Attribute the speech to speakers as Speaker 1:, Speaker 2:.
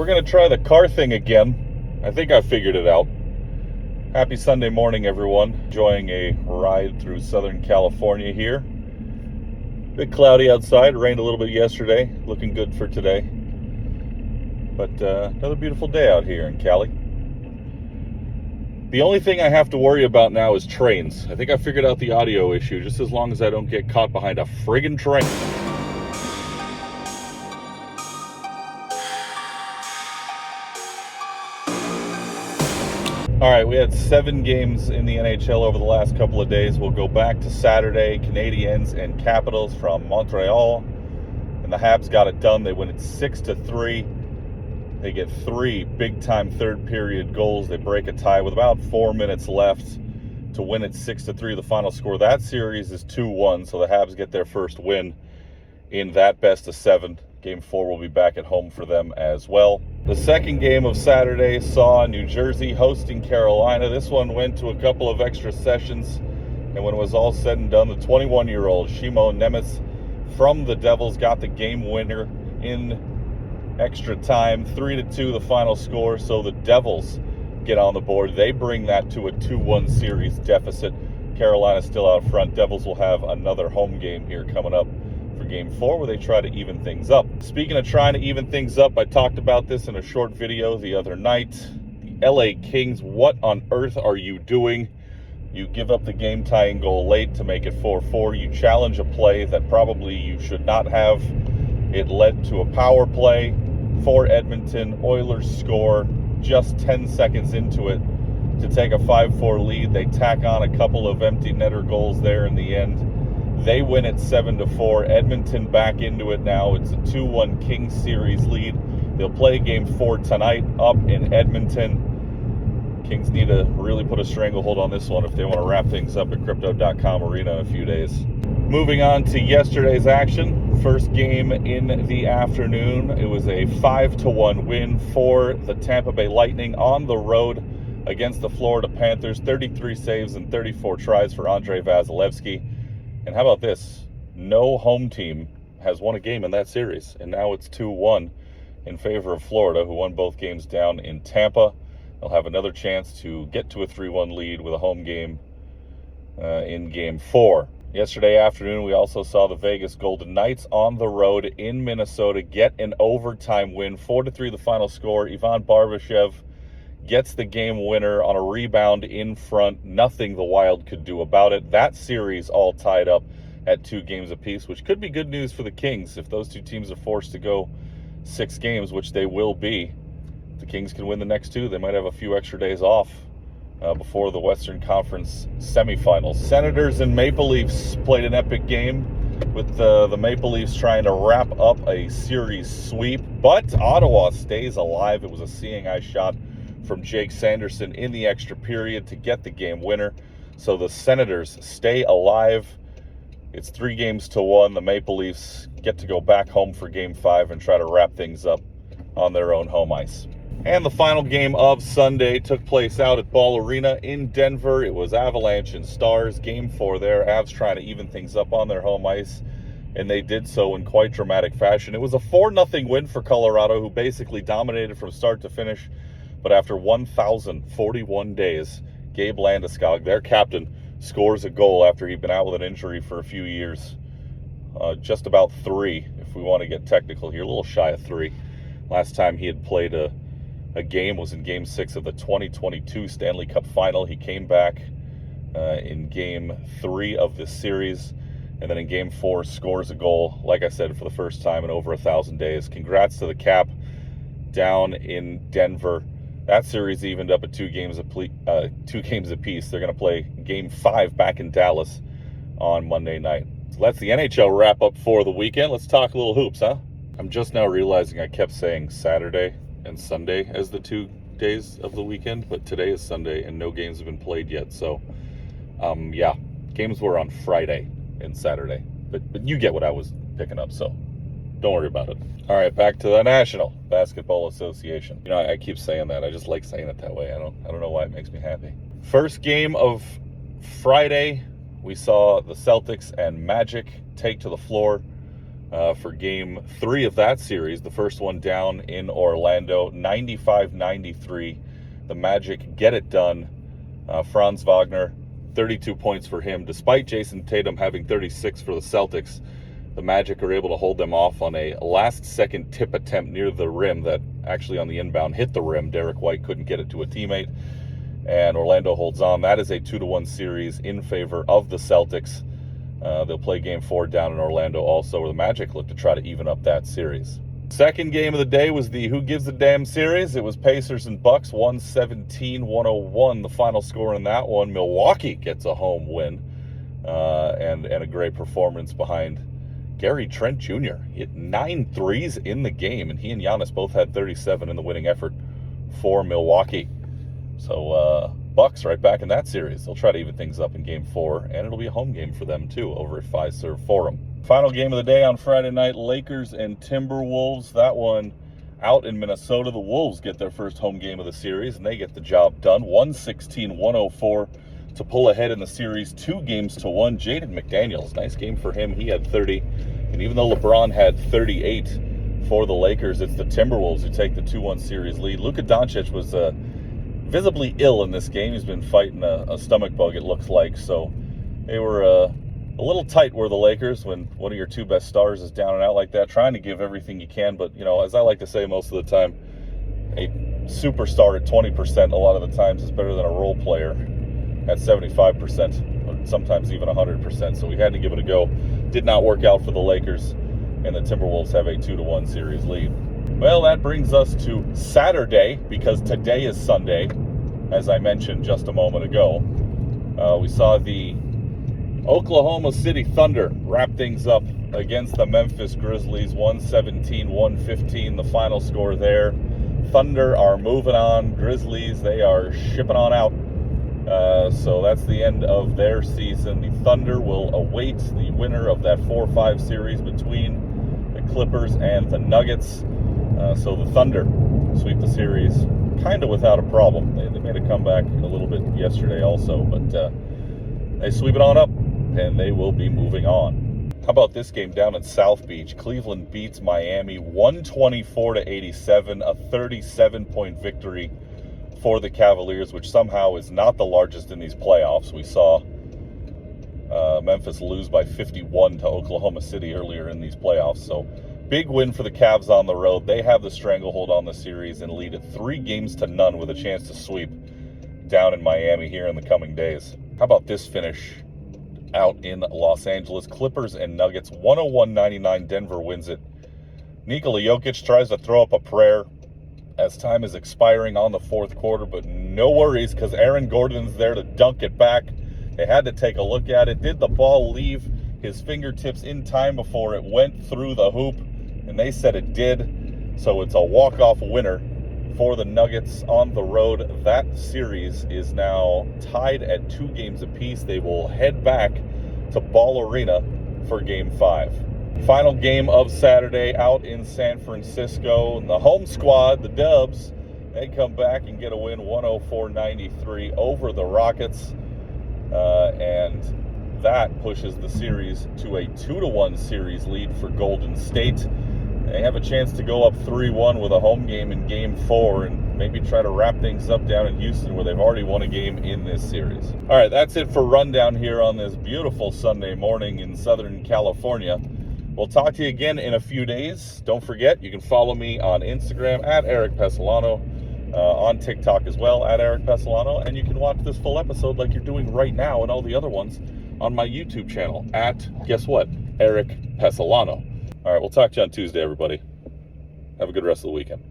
Speaker 1: we're going to try the car thing again. I think I figured it out. Happy Sunday morning, everyone. Enjoying a ride through Southern California here. Bit cloudy outside. Rained a little bit yesterday. Looking good for today. But another beautiful day out here in Cali. The only thing I have to worry about now is trains. I think I figured out the audio issue, just as long as I don't get caught behind a friggin' train. All right, we had 7 games in the NHL over the last couple of days. We'll go back to Saturday. Canadiens and Capitals from Montreal. And the Habs got it done. They win it 6-3. They get 3 big-time third-period goals. They break a tie with about 4 minutes left to win it 6-3. The final score of that series is 2-1, so the Habs get their first win in that best-of-7. Game 4 will be back at home for them as well. The second game of Saturday saw New Jersey hosting Carolina. This one went to a couple of extra sessions, and when it was all said and done, the 21-year-old Shimo Nemetz from the Devils got the game winner in extra time. 3-2 the final score, so the Devils get on the board. They bring that to a 2-1 series deficit. Carolina still out front. Devils will have another home game here coming up for Game 4 where they try to even things up. Speaking of trying to even things up, I talked about this in a short video the other night. The LA Kings, what on earth are you doing? You give up the game-tying goal late to make it 4-4. You challenge a play that probably you should not have. It led to a power play for Edmonton. Oilers score just 10 seconds into it to take a 5-4 lead. They tack on a couple of empty netter goals there in the end. They win it 7-4. Edmonton back into it now. It's a 2-1 Kings series lead. They'll play Game 4 tonight up in Edmonton. Kings need to really put a stranglehold on this one if they want to wrap things up at Crypto.com Arena in a few days. Moving on to yesterday's action. First game in the afternoon. It was a 5-1 win for the Tampa Bay Lightning on the road against the Florida Panthers. 33 saves and 34 tries for Andrei Vasilevsky. And how about this? No home team has won a game in that series. And now it's 2-1 in favor of Florida, who won both games down in Tampa. They'll have another chance to get to a 3-1 lead with a home game in Game 4. Yesterday afternoon, we also saw the Vegas Golden Knights on the road in Minnesota get an overtime win. 4-3 the final score. Ivan Barbashev gets the game winner on a rebound in front. Nothing the Wild could do about it. That series all tied up at 2 games apiece, which could be good news for the Kings if those 2 teams are forced to go 6 games, which they will be. If the Kings can win the next 2, they might have a few extra days off before the Western Conference semifinals. Senators and Maple Leafs played an epic game with the Maple Leafs trying to wrap up a series sweep, but Ottawa stays alive. It was a seeing eye shot from Jake Sanderson in the extra period to get the game winner. So the Senators stay alive. It's 3-1. The Maple Leafs get to go back home for Game 5 and try to wrap things up on their own home ice. And the final game of Sunday took place out at Ball Arena in Denver. It was Avalanche and Stars. Game 4 there. Avs trying to even things up on their home ice, and they did so in quite dramatic fashion. It was a 4-0 win for Colorado, who basically dominated from start to finish. But after 1,041 days, Gabe Landeskog, their captain, scores a goal after he'd been out with an injury for a few years. Just about 3, if we want to get technical here, a little shy of 3. Last time he had played a game was in Game 6 of the 2022 Stanley Cup Final. He came back in Game 3 of this series, and then in Game 4 scores a goal, like I said, for the first time in over 1,000 days. Congrats to the Cap down in Denver. That series evened up at 2 games apiece. They're going to play Game 5 back in Dallas on Monday night. So that's the NHL wrap-up for the weekend. Let's talk a little hoops, huh? I'm just now realizing I kept saying Saturday and Sunday as the 2 days of the weekend, but today is Sunday and no games have been played yet. So, yeah, games were on Friday and Saturday. But you get what I was picking up, so don't worry about it. All right, back to the National Basketball Association. You know, I keep saying that. I just like saying it that way. I don't know why it makes me happy. First game of Friday, we saw the Celtics and Magic take to the floor for game 3 of that series. The first one down in Orlando, 95-93. The Magic get it done. Franz Wagner, 32 points for him. Despite Jason Tatum having 36 for the Celtics, the Magic are able to hold them off on a last-second tip attempt near the rim that actually on the inbound hit the rim. Derek White couldn't get it to a teammate, and Orlando holds on. That is a 2-1 series in favor of the Celtics. They'll play game 4 down in Orlando also, where the Magic look to try to even up that series. Second game of the day was the Who Gives a Damn series. It was Pacers and Bucks, 117-101. The final score in that one, Milwaukee gets a home win, and a great performance behind Gary Trent Jr. He hit 9 threes in the game, and he and Giannis both had 37 in the winning effort for Milwaukee. So Bucks right back in that series. They'll try to even things up in game 4, and it'll be a home game for them too over at Fiserv Forum. Final game of the day on Friday night, Lakers and Timberwolves. That one out in Minnesota. The Wolves get their first home game of the series, and they get the job done. 116-104 to pull ahead in the series, 2-1. Jaden McDaniels, nice game for him. He had 30, and even though LeBron had 38 for the Lakers, it's the Timberwolves who take the 2-1 series lead. Luka Doncic was visibly ill in this game. He's been fighting a stomach bug, it looks like. So they were a little tight, were the Lakers, when one of your 2 best stars is down and out like that, trying to give everything you can. But, you know, as I like to say most of the time, a superstar at 20% a lot of the times is better than a role player at 75%, or sometimes even 100%. So we had to give it a go. Did not work out for the Lakers, and the Timberwolves have a 2-1 series lead. Well, that brings us to Saturday, because today is Sunday, as I mentioned just a moment ago. We saw the Oklahoma City Thunder wrap things up against the Memphis Grizzlies, 117-115, the final score there. Thunder are moving on. Grizzlies, they are shipping on out. So that's the end of their season. The Thunder will await the winner of that 4-5 series between the Clippers and the Nuggets. So the Thunder sweep the series kind of without a problem. They made a comeback a little bit yesterday also, but they sweep it on up, and they will be moving on. How about this game down in South Beach? Cleveland beats Miami 124-87, a 37-point victory for the Cavaliers, which somehow is not the largest in these playoffs. We saw Memphis lose by 51 to Oklahoma City earlier in these playoffs. So big win for the Cavs on the road. They have the stranglehold on the series and lead it 3-0 with a chance to sweep down in Miami here in the coming days. How about this finish out in Los Angeles? Clippers and Nuggets, 101-99. Denver wins it. Nikola Jokic tries to throw up a prayer as time is expiring on the 4th quarter, but no worries, because Aaron Gordon's there to dunk it back. They had to take a look at it. Did the ball leave his fingertips in time before it went through the hoop? And they said it did. So it's a walk-off winner for the Nuggets on the road. That series is now tied at 2 games apiece. They will head back to Ball Arena for Game 5. Final game of Saturday out in San Francisco. And the home squad, the Dubs, they come back and get a win, 104-93 over the Rockets. And that pushes the series to a 2-1 series lead for Golden State. They have a chance to go up 3-1 with a home game in Game 4 and maybe try to wrap things up down in Houston, where they've already won a game in this series. All right, that's it for Rundown here on this beautiful Sunday morning in Southern California. We'll talk to you again in a few days. Don't forget, you can follow me on Instagram at Eric Pesolano, on TikTok as well at Eric Pesolano, and you can watch this full episode like you're doing right now and all the other ones on my YouTube channel at, guess what, Eric Pesolano. All right, we'll talk to you on Tuesday, everybody. Have a good rest of the weekend.